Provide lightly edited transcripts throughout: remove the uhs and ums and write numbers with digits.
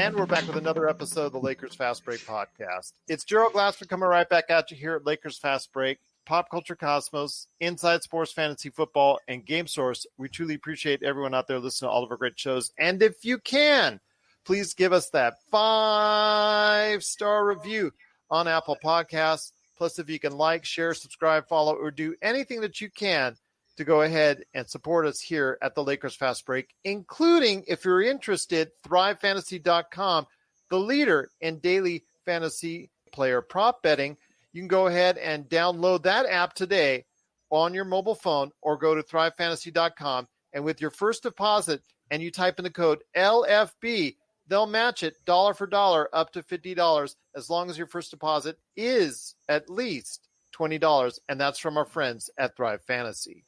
And we're back with another episode of the Lakers Fast Break podcast. It's Gerald Glassman coming right back at you here at Lakers Fast Break, Pop Culture Cosmos, Inside Sports Fantasy Football, and Game Source. We truly appreciate everyone out there listening to all of our great shows. And if you can, please give us that 5-star review on Apple Podcasts. Plus, if you can like, share, subscribe, follow, or do anything that you can to go ahead and support us here at the Lakers Fast Break, including, if you're interested, ThriveFantasy.com, the leader in daily fantasy player prop betting. You can go ahead and download that app today on your mobile phone or go to ThriveFantasy.com. And with your first deposit and you type in the code LFB, they'll match it dollar for dollar up to $50 as long as your first deposit is at least $20. And that's from our friends at Thrive Fantasy.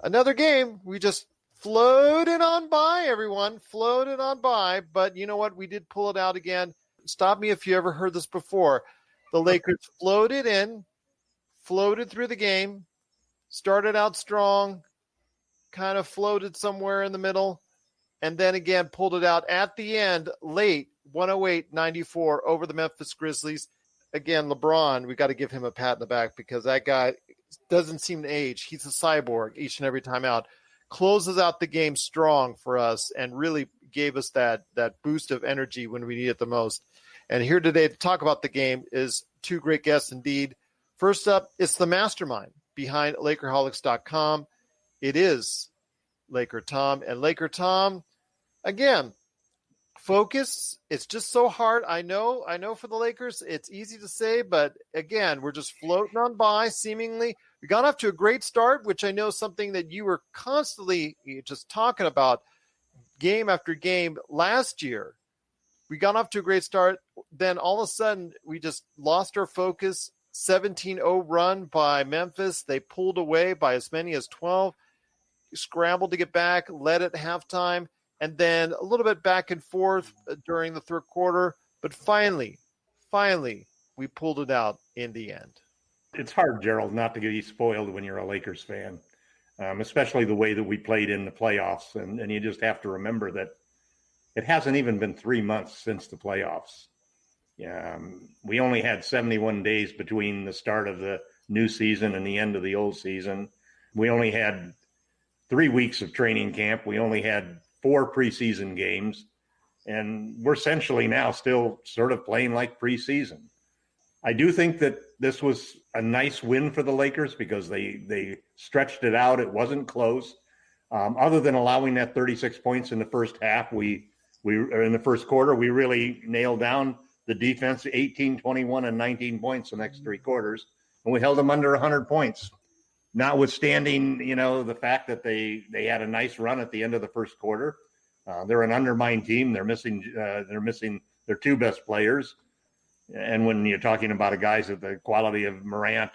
Another game, we just floated on by, everyone. Floated on by. But you know what? We did pull it out again. Stop me if you ever heard this before. The Lakers floated in, floated through the game, started out strong, kind of floated somewhere in the middle, and then again pulled it out at the end, late, 108-94 over the Memphis Grizzlies. Again, LeBron, we got to give him a pat in the back because that guy doesn't seem to age. He's a cyborg each and every time out. Closes out the game strong for us and really gave us that boost of energy when we need it the most. And here today to talk about the game is two great guests indeed. First up, it's the mastermind behind Lakerholics.com. It is LakerTom. And LakerTom, again, focus. It's just so hard. I know for the Lakers, it's easy to say, but again, we're just floating on by seemingly. We got off to a great start, which I know is something that you were constantly just talking about game after game last year. We got off to a great start. Then all of a sudden, we just lost our focus. 17-0 run by Memphis. They pulled away by as many as 12. Scrambled to get back, led at halftime. And then a little bit back and forth during the third quarter. But finally, we pulled it out in the end. It's hard, Gerald, not to get spoiled when you're a Lakers fan, especially the way that we played in the playoffs. And you just have to remember that it hasn't even been 3 months since the playoffs. We only had 71 days between the start of the new season and the end of the old season. We only had 3 weeks of training camp. We only had 4 preseason games, and we're essentially now still sort of playing like preseason. I do think that this was a nice win for the Lakers because they stretched it out. It wasn't close. Other than allowing that 36 points in the first half, we in the first quarter, we really nailed down the defense, 18, 21, and 19 points the next 3 quarters, and we held them under 100 points. Notwithstanding, the fact that they had a nice run at the end of the first quarter. They're an undermined team. They're missing their 2 best players. And when you're talking about guys of the quality of Morant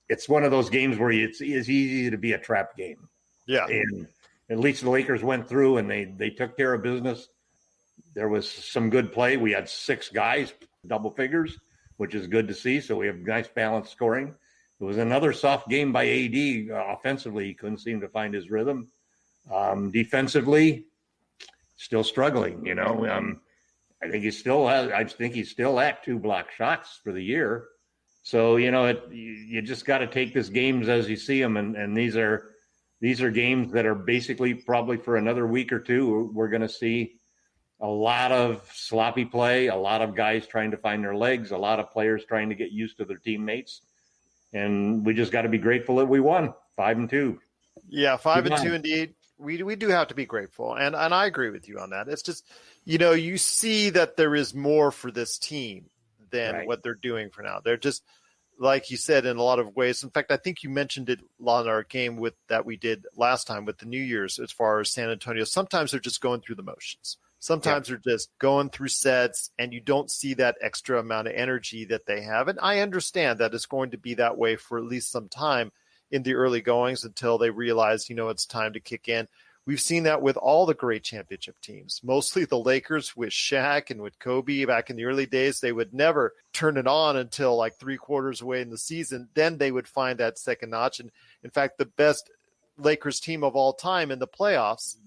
it's one of those games where it's easy to be a trap game. Yeah. And at least the Lakers went through and they took care of business. There was some good play. We had 6 guys, double figures, which is good to see. So we have nice balanced scoring. It was another soft game by AD. Offensively, he couldn't seem to find his rhythm. Defensively, still struggling. I think he's still at 2 block shots for the year. So you just got to take this games as you see them, and these are games that are basically probably for another week or two. We're going to see a lot of sloppy play, a lot of guys trying to find their legs, a lot of players trying to get used to their teammates. And we just got to be grateful that we won 5-2. Yeah, 5-2 indeed. We do have to be grateful. And I agree with you on that. It's just, you see that there is more for this team than what they're doing for now. They're just, like you said, in a lot of ways. In fact, I think you mentioned it on our game that we did last time with the New Year's as far as San Antonio. Sometimes they're just going through the motions. Sometimes they're just going through sets, and you don't see that extra amount of energy that they have. And I understand that it's going to be that way for at least some time in the early goings until they realize, it's time to kick in. We've seen that with all the great championship teams, mostly the Lakers with Shaq and with Kobe back in the early days. They would never turn it on until like 3 quarters away in the season. Then they would find that second notch. And in fact, the best Lakers team of all time in the playoffs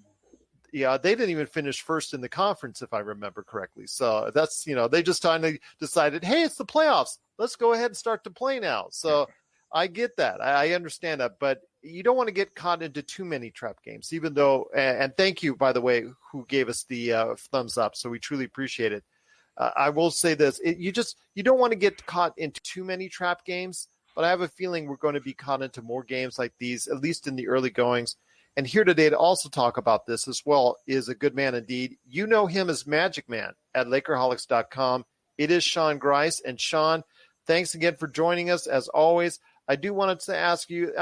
yeah, they didn't even finish first in the conference, if I remember correctly. So that's, they just finally decided, hey, it's the playoffs. Let's go ahead and start to play now. So I get that. I understand that. But you don't want to get caught into too many trap games, even though, and thank you, by the way, who gave us the thumbs up. So we truly appreciate it. I will say this. You don't want to get caught into too many trap games, but I have a feeling we're going to be caught into more games like these, at least in the early goings. And here today to also talk about this as well is a good man indeed. You know him as MagicMan at Lakerholics.com. It is Sean Grice. And Sean, thanks again for joining us. As always, I do want to ask you,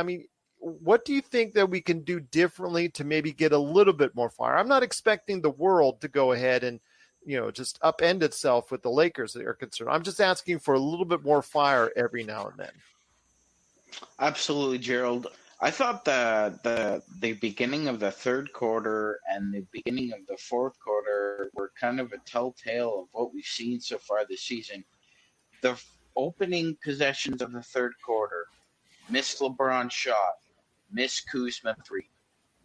what do you think that we can do differently to maybe get a little bit more fire? I'm not expecting the world to go ahead and, just upend itself with the Lakers that are concerned. I'm just asking for a little bit more fire every now and then. Absolutely, Gerald. I thought the beginning of the third quarter and the beginning of the fourth quarter were kind of a telltale of what we've seen so far this season. The opening possessions of the third quarter, missed LeBron shot, missed Kuzma 3,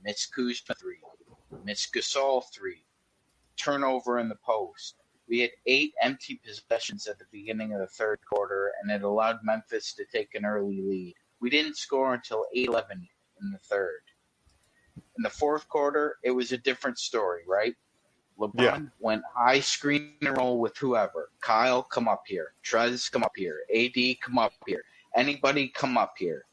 missed Kuzma 3, missed Gasol 3, turnover in the post. We had 8 empty possessions at the beginning of the third quarter, and it allowed Memphis to take an early lead. We didn't score until 8-11 in the third. In the fourth quarter, it was a different story, right? LeBron went high screen and roll with whoever. Kyle, come up here. Trez, come up here. AD, come up here. Anybody, come up here.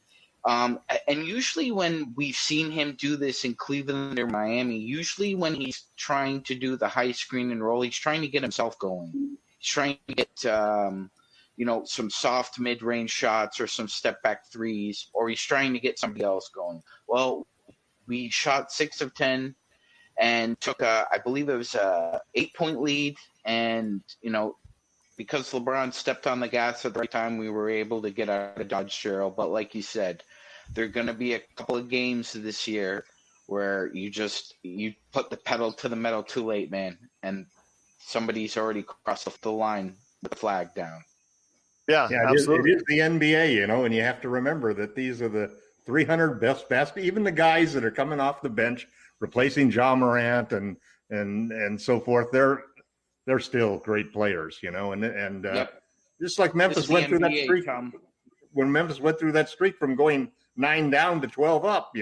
And usually when we've seen him do this in Cleveland or Miami, usually when he's trying to do the high screen and roll, he's trying to get himself going. He's trying to get some soft mid-range shots or some step-back threes, or he's trying to get somebody else going. Well, we shot 6 of 10 and took I believe it was a 8-point lead. And, because LeBron stepped on the gas at the right time, we were able to get out of Dodge, Gerald. But like you said, there are going to be a couple of games this year where you put the pedal to the metal too late, man. And somebody's already crossed the line with the flag down. Yeah, absolutely. It is the NBA, and you have to remember that these are the 300 best basketball. Even the guys that are coming off the bench, replacing Ja Morant and so forth, they're still great players, and just like Memphis went through that streak. When Memphis went through that streak from going 9 down to 12 up,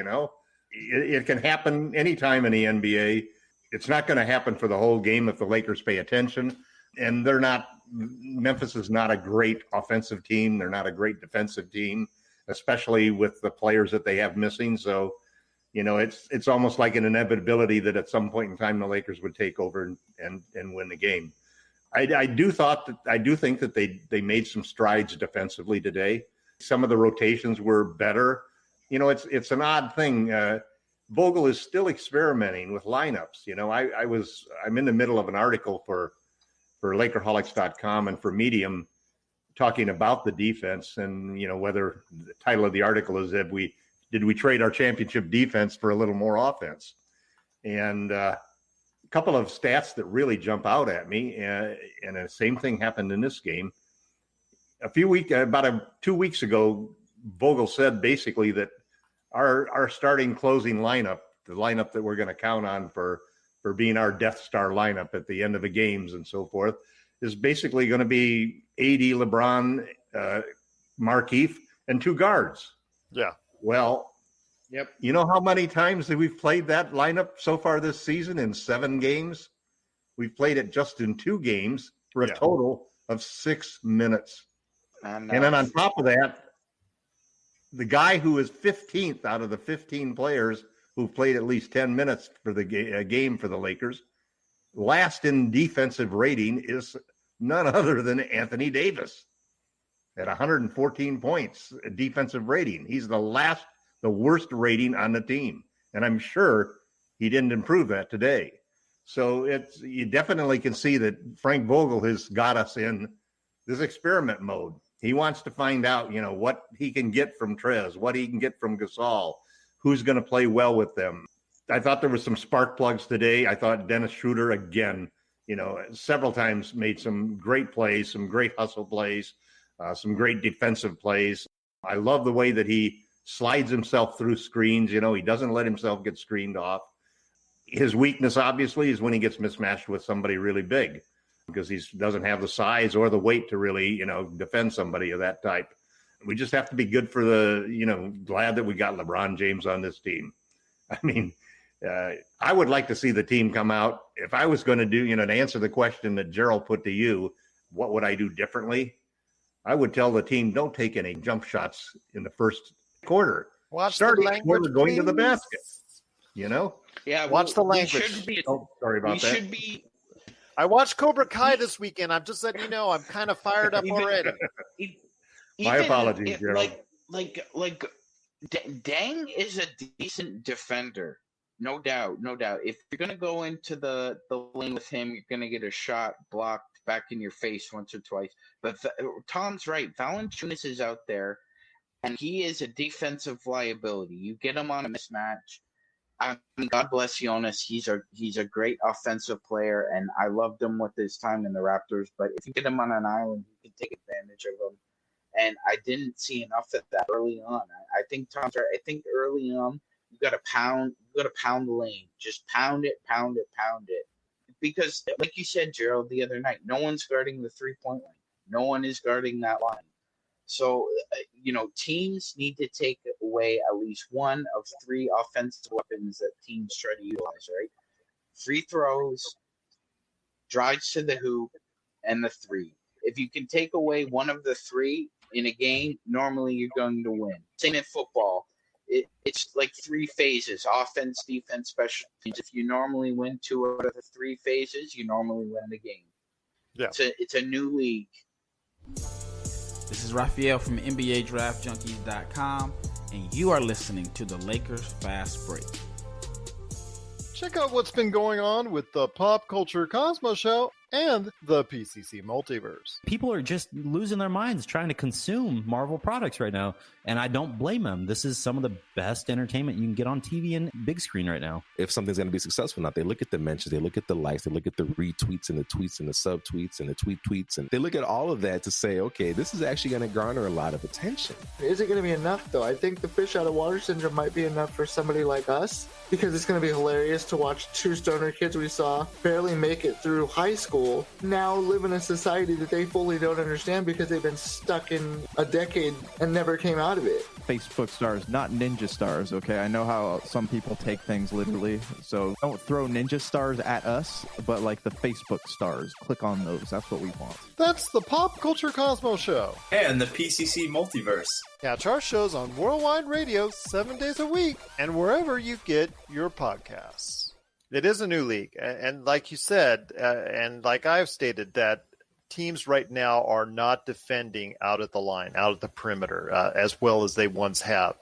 it can happen anytime in the NBA. It's not going to happen for the whole game if the Lakers pay attention, and Memphis is not a great offensive team. They're not a great defensive team, especially with the players that they have missing. So, it's almost like an inevitability that at some point in time the Lakers would take over and win the game. I do think that they made some strides defensively today. Some of the rotations were better. It's an odd thing. Vogel is still experimenting with lineups. I'm in the middle of an article for Lakerholics.com and for Medium talking about the defense and, whether the title of the article is did we trade our championship defense for a little more offense? And a couple of stats that really jump out at me. And the same thing happened in this game. About 2 weeks ago, Vogel said basically that our starting closing lineup, the lineup that we're going to count on for being our Death Star lineup at the end of the games and so forth, is basically going to be AD, LeBron, Markieff, and 2 guards. Yeah. Well, yep. You know how many times that we've played that lineup so far this season? In 7 games. We've played it just in 2 games for a total of 6 minutes. And then on top of that, the guy who is 15th out of the 15 players who played at least 10 minutes for the game for the Lakers, last in defensive rating is none other than Anthony Davis at 114 points defensive rating. He's the worst rating on the team. And I'm sure he didn't improve that today. So you definitely can see that Frank Vogel has got us in this experiment mode. He wants to find out, what he can get from Trez, what he can get from Gasol, who's going to play well with them. I thought there was some spark plugs today. I thought Dennis Schroeder, again, several times made some great plays, some great hustle plays, some great defensive plays. I love the way that he slides himself through screens. He doesn't let himself get screened off. His weakness, obviously, is when he gets mismatched with somebody really big, because he doesn't have the size or the weight to really, defend somebody of that type. We just have to be good for glad that we got LeBron James on this team. I mean, I would like to see the team come out. If I was going to do, to answer the question that Gerald put to you, what would I do differently? I would tell the team, don't take any jump shots in the first quarter. Start each quarter going to the basket, Yeah, watch the language. Sorry about that. I watched Cobra Kai this weekend. I'm just letting you know, I'm kind of fired up already. My apologies, Gerald. Like Dang is a decent defender. No doubt. If you're going to go into the lane with him, you're going to get a shot blocked back in your face once or twice. But Tom's right. Valanciunas is out there, and he is a defensive liability. You get him on a mismatch. I mean, God bless Jonas. He's a great offensive player, and I loved him with his time in the Raptors. But if you get him on an island, you can take advantage of him. And I didn't see enough of that early on. I think Tom's right. I think early on, you got to pound the lane. Just pound it. Because, like you said, Gerald, the other night, no one's guarding the 3-point line. No one is guarding that line. So, teams need to take away at least one of 3 offensive weapons that teams try to utilize, right? Free throws, drives to the hoop, and the 3. If you can take away one of the 3 in a game, normally you're going to win. Same in football. It's like 3 phases: offense, defense, special teams. If you normally win 2 out of the 3 phases, you normally win the game. Yeah. It's a new league. This is Raphael from NBA DraftJunkies.com, and you are listening to the Lakers Fast Break. Check out what's been going on with the Pop Culture Cosmos Show and the PCC Multiverse. People are just losing their minds trying to consume Marvel products right now, and I don't blame them. This is some of the best entertainment you can get on TV and big screen right now. If something's going to be successful or not, they look at the mentions, they look at the likes, they look at the retweets and the tweets and the subtweets and the tweets, and they look at all of that to say, okay, this is actually going to garner a lot of attention. Is it going to be enough, though? I think the fish out of water syndrome might be enough for somebody like us, because it's going to be hilarious to watch 2 stoner kids we saw barely make it through high school now live in a society that they fully don't understand because they've been stuck in a decade and never came out of it. Facebook stars, not ninja stars, okay? I know how some people take things literally, so don't throw ninja stars at us, but like the Facebook stars. Click on those. That's what we want. That's the Pop Culture Cosmos Show. And the PCC Multiverse. Catch our shows on Worldwide Radio 7 days a week and wherever you get your podcasts. It is a new league. And like you said, and like I've stated, that teams right now are not defending out at the line, out at the perimeter, as well as they once have.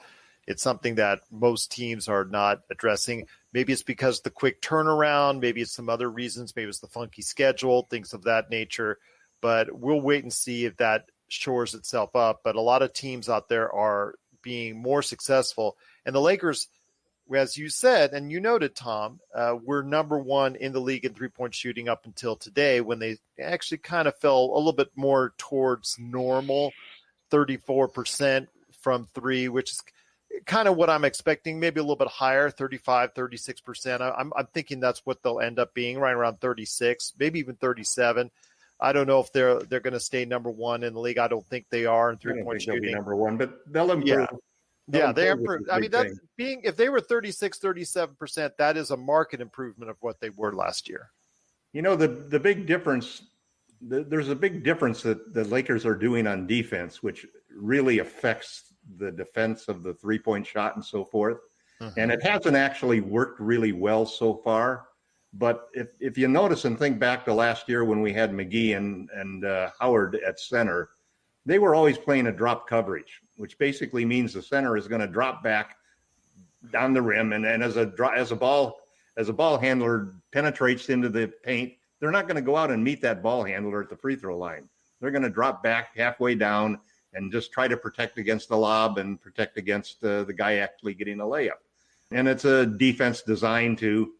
It's something that most teams are not addressing. Maybe it's because the quick turnaround. Maybe it's some other reasons. Maybe it's the funky schedule, things of that nature. But we'll wait and see if that shores itself up. But a lot of teams out there are being more successful. And the Lakers, as you said, and you noted, Tom, we're number 1 in the league in 3-point shooting up until today, when they actually kind of fell a little bit more towards normal, 34% from 3, which is kind of what I'm expecting, maybe a little bit higher, 35, 36%. I'm thinking that's what they'll end up being, right around 36, maybe even 37. I don't know if they're going to stay number 1 in the league. I don't think they are in 3-point shooting. They'll be number 1, but they'll improve. Yeah, they improved. I mean, that's if they were 36, 37%, that is a market improvement of what they were last year. The big difference, there's a big difference that the Lakers are doing on defense, which really affects the defense of the 3-point shot and so forth. Mm-hmm. And it hasn't actually worked really well so far. But if you notice and think back to last year when we had McGee and Howard at center, they were always playing a drop coverage, which basically means the center is going to drop back down the rim, and as a ball handler penetrates into the paint, they're not going to go out and meet that ball handler at the free throw line. They're going to drop back halfway down and just try to protect against the lob and protect against the guy actually getting a layup. And it's a defense designed to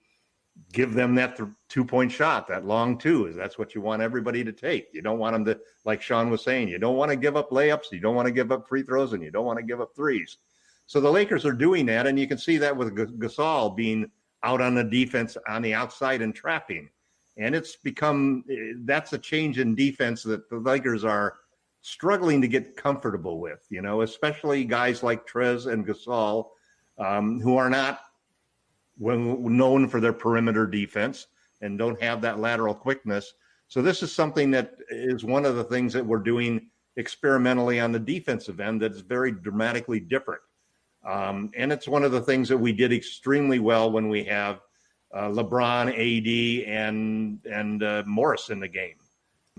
give them that 2-point shot, that long 2. That's what you want everybody to take. You don't want them to, like Sean was saying, you don't want to give up layups, you don't want to give up free throws, and you don't want to give up threes. So the Lakers are doing that, and you can see that with Gasol being out on the defense on the outside and trapping. And that's a change in defense that the Lakers are struggling to get comfortable with, especially guys like Trez and Gasol, who are not known for their perimeter defense and don't have that lateral quickness. So this is something that is one of the things that we're doing experimentally on the defensive end that's very dramatically different. And it's one of the things that we did extremely well when we have LeBron, AD, and Morris in the game.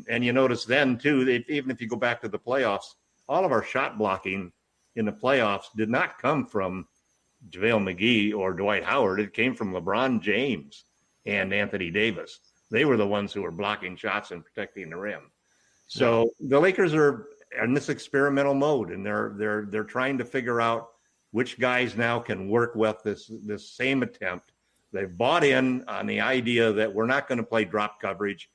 And you notice then, too, that even if you go back to the playoffs, all of our shot blocking in the playoffs did not come from JaVale McGee or Dwight Howard. It came from LeBron James and Anthony Davis. They were the ones who were blocking shots and protecting the rim. So the Lakers are in this experimental mode, and they're trying to figure out which guys now can work with this same attempt. They've bought in on the idea that we're not going to play drop coverage.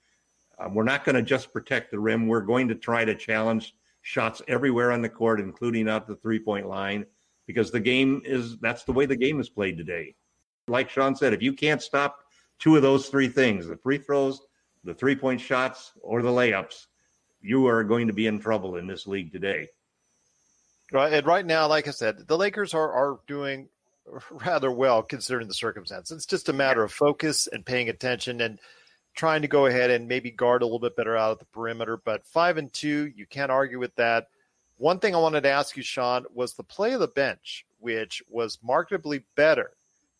We're not going to just protect the rim. We're going to try to challenge shots everywhere on the court, including out the three-point line, because that's the way the game is played today. Like Sean said, if you can't stop two of those three things, the free throws, the three-point shots, or the layups, you are going to be in trouble in this league today. Right, and right now, like I said, the Lakers are doing rather well considering the circumstances. It's just a matter of focus and paying attention and trying to go ahead and maybe guard a little bit better out of the perimeter. But 5-2, you can't argue with that. One thing I wanted to ask you, Sean, was the play of the bench, which was markedly better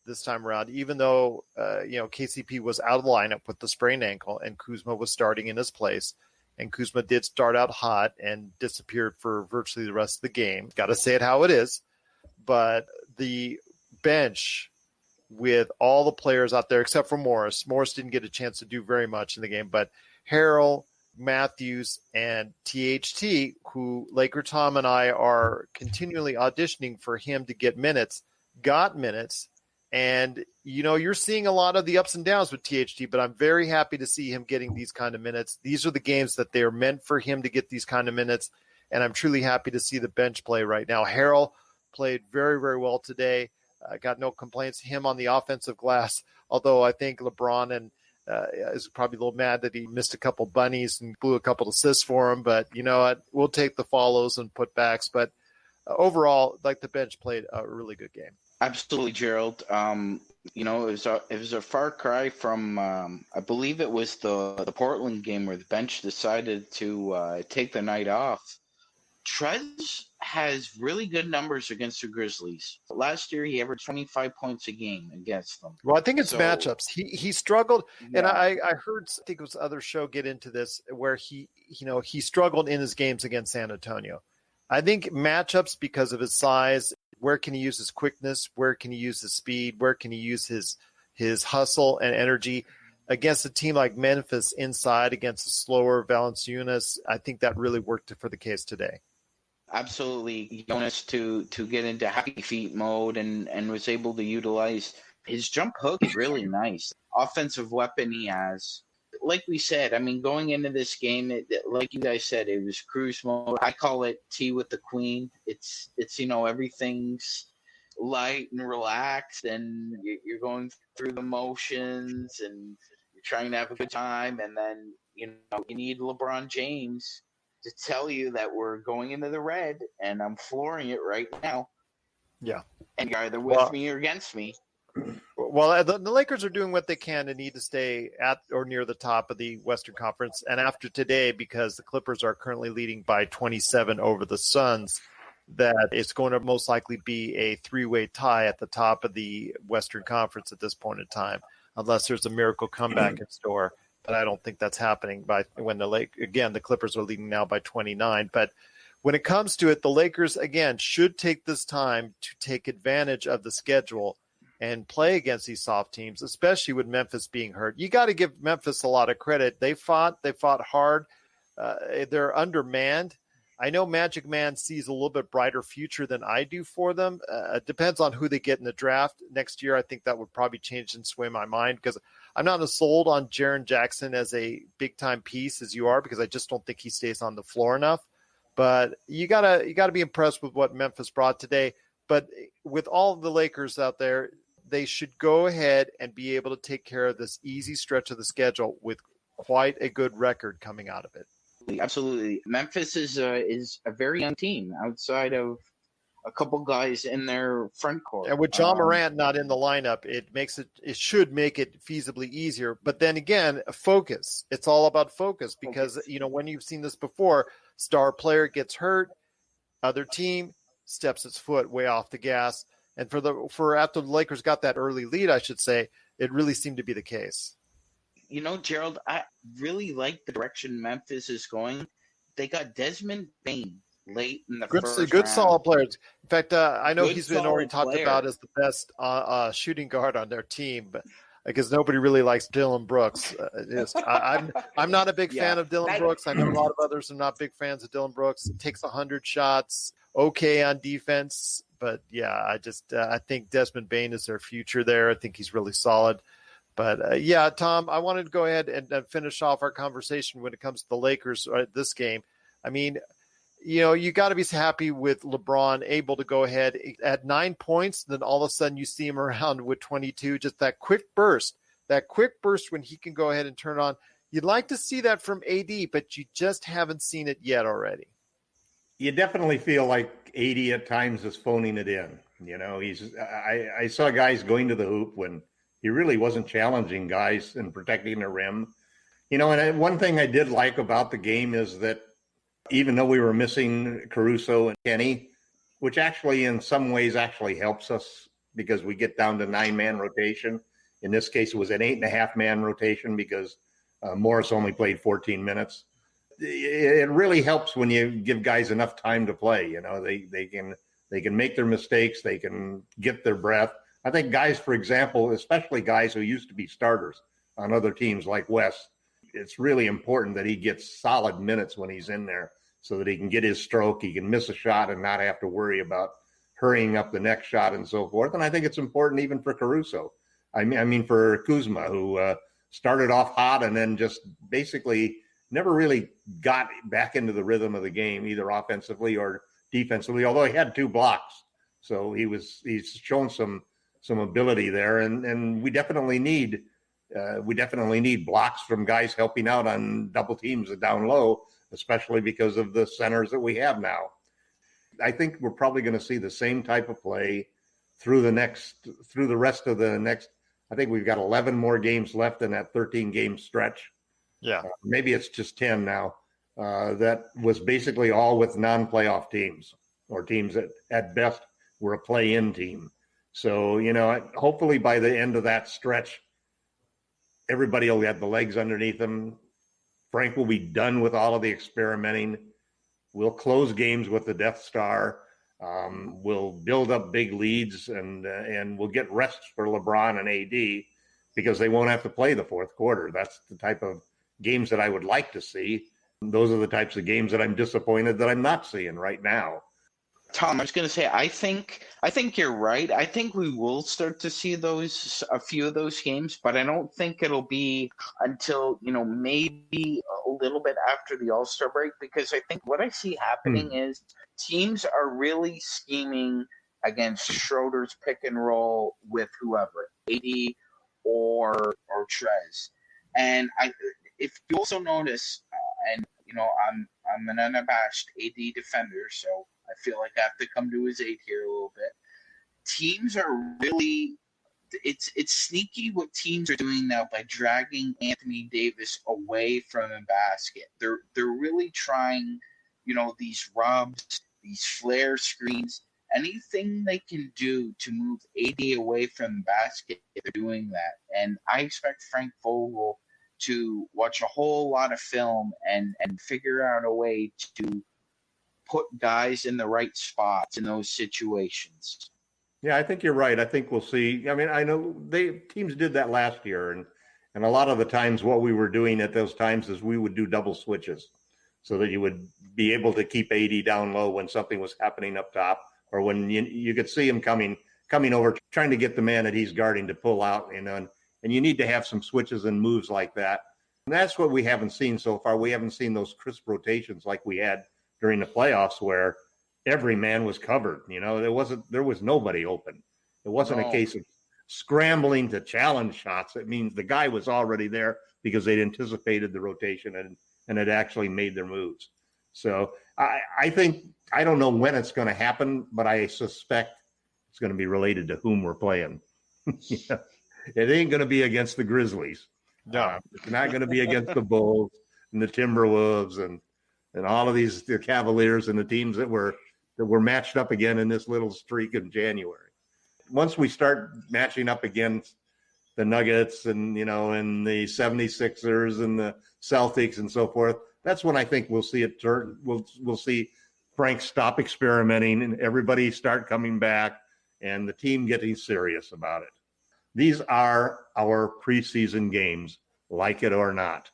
this time around, even though KCP was out of the lineup with the sprained ankle and Kuzma was starting in his place. And Kuzma did start out hot and disappeared for virtually the rest of the game. Got to say it how it is. But the bench with all the players out there, except for Morris. Morris didn't get a chance to do very much in the game. But Harrell, Matthews, and THT, who LakerTom and I are continually auditioning for him to get minutes, got minutes. And, you're seeing a lot of the ups and downs with THT, but I'm very happy to see him getting these kind of minutes. These are the games that they are meant for him to get these kind of minutes, and I'm truly happy to see the bench play right now. Harrell played very, very well today. Got no complaints. Him on the offensive glass, although I think LeBron is probably a little mad that he missed a couple bunnies and blew a couple assists for him, but you know what? We'll take the follows and putbacks. But overall, the bench played a really good game. Absolutely, Gerald. It was a far cry from I believe it was the Portland game where the bench decided to take the night off. Trez has really good numbers against the Grizzlies. Last year, he averaged 25 points a game against them. Well, I think it's matchups. He struggled, and I heard, I think it was other show get into this where he struggled in his games against San Antonio. I think matchups because of his size. Where can he use his quickness? Where can he use his speed? Where can he use his hustle and energy against a team like Memphis inside against a slower Valanciunas? I think that really worked for the case today. Absolutely. Jonas to get into happy feet mode and was able to utilize his jump hook is really nice. Offensive weapon he has. Like we said, going into this game, like you guys said, it was cruise mode. I call it tea with the queen. It's everything's light and relaxed, and you're going through the motions, and you're trying to have a good time. And then, you need LeBron James to tell you that we're going into the red, and I'm flooring it right now. Yeah. And you're either with me or against me. Well, the Lakers are doing what they can to need to stay at or near the top of the Western Conference. And after today, because the Clippers are currently leading by 27 over the Suns, that it's going to most likely be a three-way tie at the top of the Western Conference at this point in time, unless there's a miracle comeback in store. But I don't think that's happening when the Clippers are leading now by 29. But when it comes to it, the Lakers, again, should take this time to take advantage of the schedule and play against these soft teams, especially with Memphis being hurt. You got to give Memphis a lot of credit. They fought hard. They're undermanned. I know MagicMan sees a little bit brighter future than I do for them. It depends on who they get in the draft next year. I think that would probably change and sway my mind because I'm not as sold on Jaren Jackson as a big-time piece as you are because I just don't think he stays on the floor enough. But you gotta be impressed with what Memphis brought today. But with all of the Lakers out there, they should go ahead and be able to take care of this easy stretch of the schedule with quite a good record coming out of it. Absolutely. Memphis is a very young team outside of a couple guys in their front court. And with John Morant not in the lineup, it should make it feasibly easier. But then again, focus. It's all about focus because, when you've seen this before, star player gets hurt, other team steps its foot way off the gas. And for after the Lakers got that early lead, I should say, it really seemed to be the case. Gerald, I really like the direction Memphis is going. They got Desmond Bane late in the first round. Good solid players. In fact, I know Good he's been already talked player. about as the best shooting guard on their team, but because nobody really likes Dylan Brooks. I'm not a big fan of Dylan Brooks. I know a lot of others are not big fans of Dylan Brooks. It takes 100 shots, okay on defense, but yeah, I think Desmond Bane is their future there. I think he's really solid. But Tom, I wanted to go ahead and finish off our conversation when it comes to the Lakers this game. I mean, you got to be happy with LeBron able to go ahead at 9 points. Then all of a sudden you see him around with 22, just that quick burst when he can go ahead and turn on. You'd like to see that from AD, but you just haven't seen it yet already. You definitely feel like AD at times is phoning it in. I saw guys going to the hoop when he really wasn't challenging guys and protecting the rim. And one thing I did like about the game is that even though we were missing Caruso and Kenny, which actually in some ways actually helps us because we get down to 9-man rotation. In this case, it was an 8.5-man rotation because Morris only played 14 minutes. It really helps when you give guys enough time to play. They can make their mistakes. They can get their breath. I think guys, for example, especially guys who used to be starters on other teams like Wes, it's really important that he gets solid minutes when he's in there so that he can get his stroke, he can miss a shot and not have to worry about hurrying up the next shot and so forth. And I think it's important even for Caruso. I mean for Kuzma, who started off hot and then just basically never really got back into the rhythm of the game, either offensively or defensively, although he had 2 blocks. So he's shown some ability there, and we definitely need blocks from guys helping out on double teams down low, especially because of the centers that we have now. I think we're probably going to see the same type of play through the rest of the next. I think we've got 11 more games left in that 13-game stretch. Yeah, maybe it's just 10 now. That was basically all with non-playoff teams or teams that at best were a play-in team. So, hopefully by the end of that stretch, everybody will have the legs underneath them. Frank will be done with all of the experimenting. We'll close games with the Death Star. We'll build up big leads and we'll get rests for LeBron and AD because they won't have to play the fourth quarter. That's the type of games that I would like to see. Those are the types of games that I'm disappointed that I'm not seeing right now. Tom, I was going to say, I think you're right. I think we will start to see a few of those games, but I don't think it'll be until, maybe a little bit after the All-Star break, because I think what I see happening is teams are really scheming against Schroeder's pick and roll with whoever, AD or Trez. And if you also notice, I'm an unabashed AD defender, so I feel like I have to come to his aid here a little bit. Teams are really it's sneaky what teams are doing now by dragging Anthony Davis away from the basket. They're really trying, these rubs, these flare screens, anything they can do to move AD away from the basket. They're doing that, and I expect Frank Vogel to watch a whole lot of film and figure out a way to put guys in the right spots in those situations. Yeah, I think you're right. I think we'll see. I mean, I know teams did that last year, and a lot of the times what we were doing at those times is we would do double switches so that you would be able to keep AD down low when something was happening up top, or when you could see him coming over, trying to get the man that he's guarding to pull out, and you need to have some switches and moves like that. And that's what we haven't seen so far. We haven't seen those crisp rotations like we had during the playoffs where every man was covered. There was nobody open. It wasn't a case scrambling to challenge shots. It means the guy was already there because they'd anticipated the rotation and had actually made their moves. So I think, I don't know when it's going to happen, but I suspect it's going to be related to whom we're playing. It ain't going to be against the Grizzlies. No. It's not going to be against the Bulls and the Timberwolves and all of these, the Cavaliers and the teams that were matched up again in this little streak in January. Once we start matching up against the Nuggets and, and the 76ers and the Celtics and so forth, that's when I think we'll see it turn. We'll see Frank stop experimenting and everybody start coming back and the team getting serious about it. These are our preseason games, like it or not.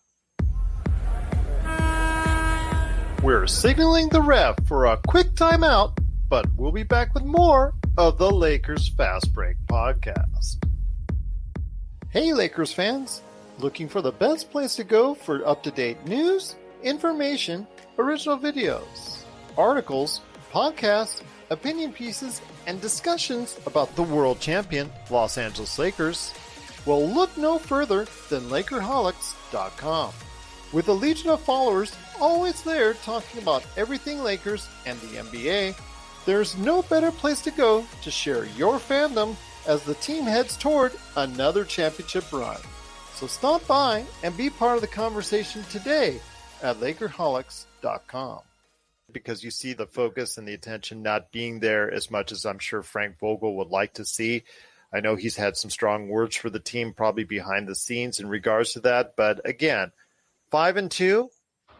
We're signaling the ref for a quick timeout, but we'll be back with more of the Lakers Fast Break podcast. Hey, Lakers fans. Looking for the best place to go for up-to-date news, information, original videos, articles, podcasts, opinion pieces, and discussions about the world champion Los Angeles Lakers? Well, look no further than LakerHolics.com. With a legion of followers always there talking about everything Lakers and the NBA, there's no better place to go to share your fandom as the team heads toward another championship run. So stop by and be part of the conversation today at LakerHolics.com. Because you see the focus and the attention not being there as much as I'm sure Frank Vogel would like to see. I know he's had some strong words for the team probably behind the scenes in regards to that. But again, 5-2,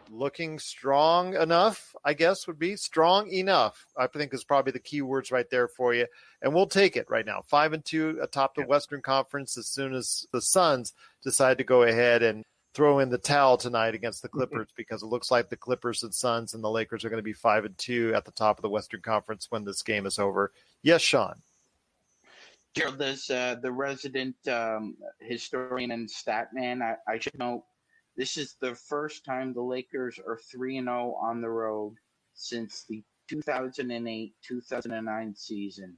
looking strong enough, I guess would be strong enough. I think is probably the key words right there for you. And we'll take it right now. 5-2 atop the Western Conference as soon as the Suns decide to go ahead and throw in the towel tonight against the Clippers, because it looks like the Clippers and Suns and the Lakers are going to be 5-2 at the top of the Western Conference when this game is over. Yes, Sean. Gerald, as the resident historian and stat man, I should note this is the first time the Lakers are 3-0 on the road since the 2008-2009 season.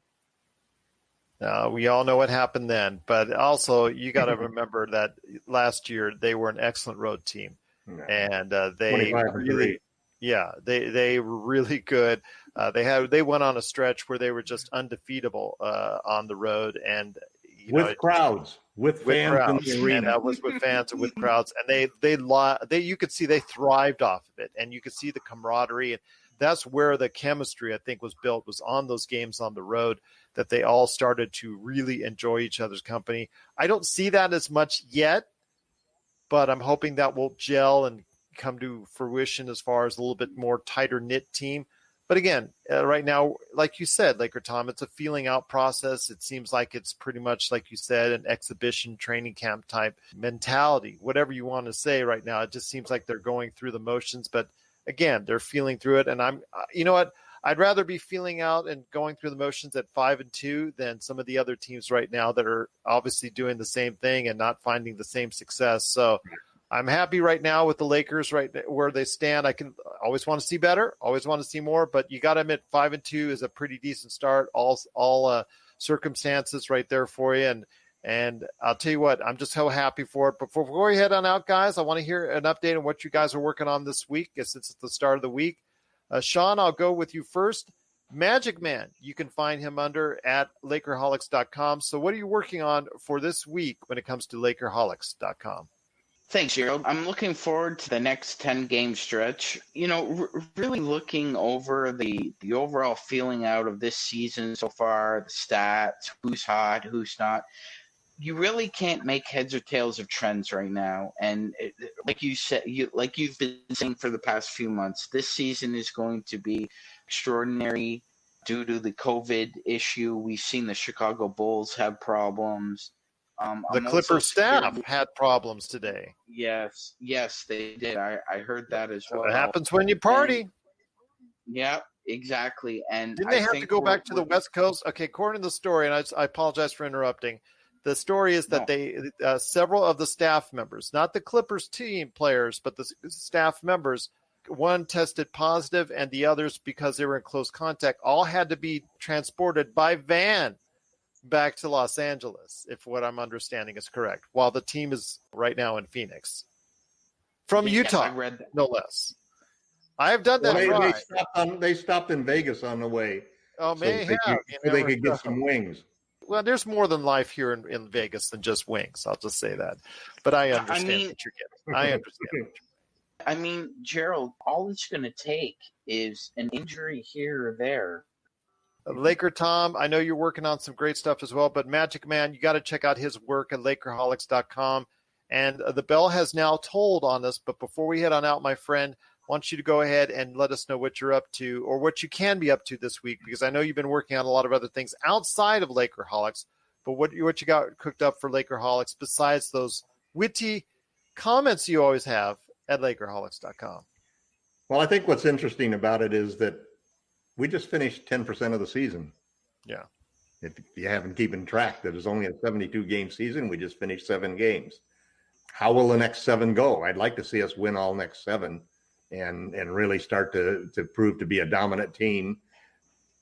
We all know what happened then, but also you got to remember that last year they were an excellent road team, and they really, they were really good. They went on a stretch where they were just undefeatable on the road, and crowds, with fans in the arena. And that was with fans and with crowds, and they you could see they thrived off of it, and you could see the camaraderie, and that's where the chemistry I think was built, was on those games on the road, that they all started to really enjoy each other's company. I don't see that as much yet, but I'm hoping that will gel and come to fruition as far as a little bit more tighter knit team. But again, right now, like you said, LakerTom, it's a feeling out process. It seems like it's pretty much, like you said, an exhibition training camp type mentality, whatever you want to say right now. It just seems like they're going through the motions, but again, they're feeling through it. And you know what? I'd rather be feeling out and going through the motions at 5-2 than some of the other teams right now that are obviously doing the same thing and not finding the same success. So I'm happy right now with the Lakers right where they stand. I can always want to see better, always want to see more, but you got to admit 5-2 is a pretty decent start. All circumstances right there for you. And I'll tell you what, I'm just so happy for it. But before we head on out, guys, I want to hear an update on what you guys are working on this week, since it's the start of the week. Sean, I'll go with you first. MagicMan, you can find him under at LakerHolics.com. So what are you working on for this week when it comes to LakerHolics.com? Thanks, Gerald. I'm looking forward to the next 10-game stretch. Really looking over the overall feeling out of this season so far, the stats, who's hot, who's not. You really can't make heads or tails of trends right now. And like you said, like you've been saying for the past few months, this season is going to be extraordinary due to the COVID issue. We've seen the Chicago Bulls have problems. The Clippers staff had problems today. Yes, they did. I heard that as well. It happens when you party. Yeah, exactly. And didn't they have to go back to the West Coast? Okay, according to the story, and I apologize for interrupting. The story is that they several of the staff members, not the Clippers team players, but the staff members, one tested positive and the others, because they were in close contact, all had to be transported by van back to Los Angeles, if what I'm understanding is correct, while the team is right now in Phoenix. From Utah, I read that. no less. I have done that. They stopped in Vegas on the way. Oh, so they could get some wings. Well, there's more than life here in Vegas than just wings. I'll just say that. But I understand what you're getting. I understand. I mean, Gerald, all it's going to take is an injury here or there. LakerTom, I know you're working on some great stuff as well, but MagicMan, you got to check out his work at LakerHolics.com. And the bell has now tolled on us. But before we head on out, my friend, I want you to go ahead and let us know what you're up to or what you can be up to this week, because I know you've been working on a lot of other things outside of Lakerholics. But what you got cooked up for Lakerholics besides those witty comments you always have at LakerHolics.com? Well, I think what's interesting about it is that we just finished 10% of the season. Yeah. If you haven't keeping track, that is only a 72-game season. We just finished 7 games. How will the next 7 go? I'd like to see us win all next 7 and really start to prove to be a dominant team.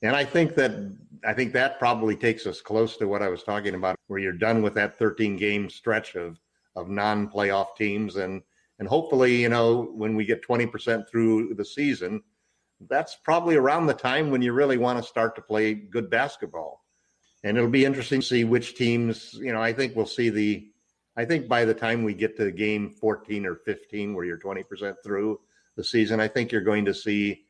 And I think that probably takes us close to what I was talking about, where you're done with that 13-game stretch of non-playoff teams. And hopefully, when we get 20% through the season, that's probably around the time when you really want to start to play good basketball. And it'll be interesting to see which teams, I think we'll see I think by the time we get to game 14 or 15, where you're 20% through the season, I think you're going to see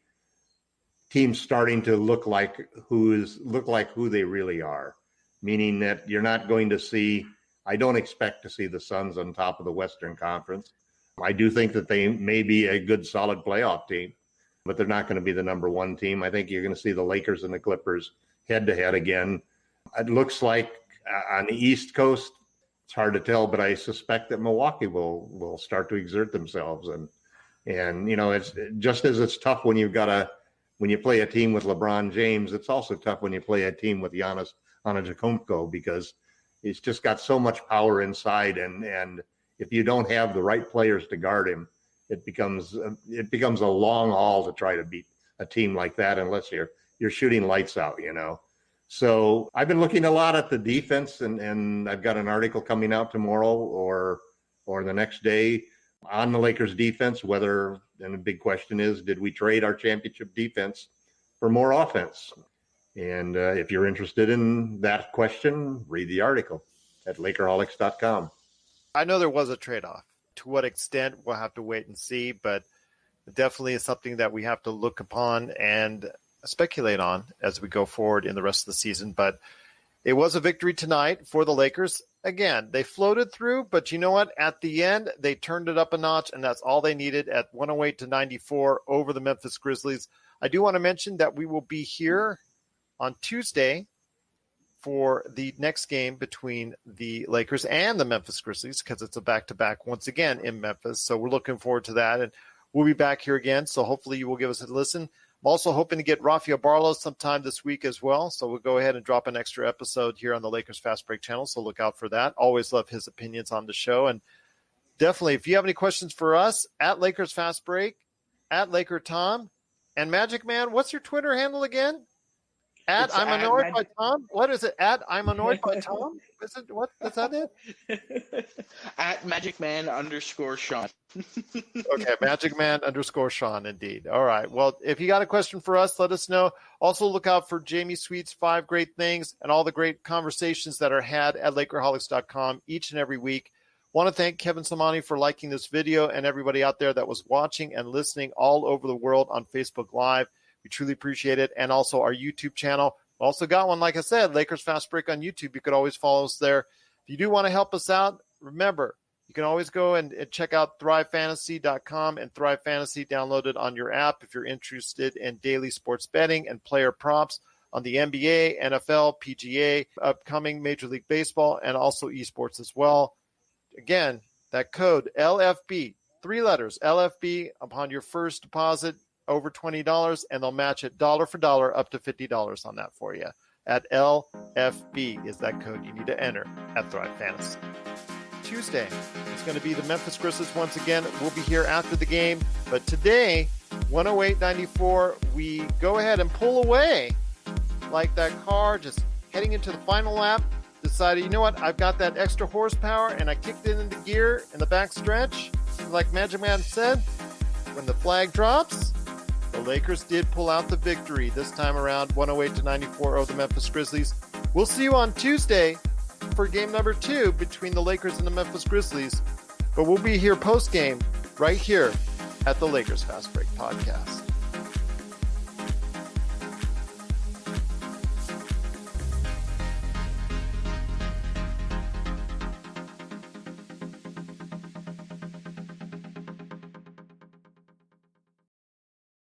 teams starting to look like who they really are, meaning that you're not going to see, I don't expect to see the Suns on top of the Western Conference. I do think that they may be a good, solid playoff team, but they're not going to be the number 1 team. I think you're going to see the Lakers and the Clippers head-to-head again. It looks like on the East Coast, it's hard to tell, but I suspect that Milwaukee will start to exert themselves. And it's just as it's tough when you play a team with LeBron James, it's also tough when you play a team with Giannis Antetokounmpo, because he's just got so much power inside, and if you don't have the right players to guard him, it becomes a long haul to try to beat a team like that unless you're shooting lights out, So I've been looking a lot at the defense, and I've got an article coming out tomorrow or the next day on the Lakers defense, and the big question is, did we trade our championship defense for more offense? And if you're interested in that question, read the article at LakerHolics.com. I know there was a trade-off. To what extent, we'll have to wait and see, but it definitely is something that we have to look upon and speculate on as we go forward in the rest of the season. But it was a victory tonight for the Lakers. Again, they floated through, but you know what? At the end, they turned it up a notch, and that's all they needed at 108-94 over the Memphis Grizzlies. I do want to mention that we will be here on Tuesday for the next game between the Lakers and the Memphis Grizzlies, because it's a back-to-back once again in Memphis. So we're looking forward to that, and we'll be back here again. So hopefully you will give us a listen. I'm also hoping to get Rafael Barlow sometime this week as well. So we'll go ahead and drop an extra episode here on the Lakers Fast Break channel. So look out for that. Always love his opinions on the show. And definitely, if you have any questions for us, at Lakers Fast Break, at LakerTom, and MagicMan, what's your Twitter handle again? At I'm annoyed by Tom? What is it? At I'm annoyed by Tom? Is it what? Is that it? At MagicMan_Sean. Okay, MagicMan_Sean, indeed. All right. Well, if you got a question for us, let us know. Also, look out for Jamie Sweet's 5 Great Things and all the great conversations that are had at LakerHolics.com each and every week. Want to thank Kevin Samani for liking this video, and everybody out there that was watching and listening all over the world on Facebook Live. We truly appreciate it. And also our YouTube channel. Also got one, like I said, Lakers Fast Break on YouTube. You could always follow us there. If you do want to help us out, remember, you can always go and check out ThriveFantasy.com and Thrive Fantasy downloaded on your app if you're interested in daily sports betting and player props on the NBA, NFL, PGA, upcoming Major League Baseball, and also esports as well. Again, that code LFB, 3 letters, LFB, upon your first deposit, over $20, and they'll match it dollar for dollar up to $50 on that for you. At LFB is that code you need to enter at Thrive Fantasy. Tuesday, it's going to be the Memphis Grizzlies once again. We'll be here after the game. But today, 108-94, we go ahead and pull away like that car just heading into the final lap, decided, you know what, I've got that extra horsepower, and I kicked it into gear in the back stretch. Like MagicMan said, when the flag drops, the Lakers did pull out the victory this time around, 108-94 over the Memphis Grizzlies. We'll see you on Tuesday for game number 2 between the Lakers and the Memphis Grizzlies. But we'll be here post-game right here at the Lakers Fast Break Podcast.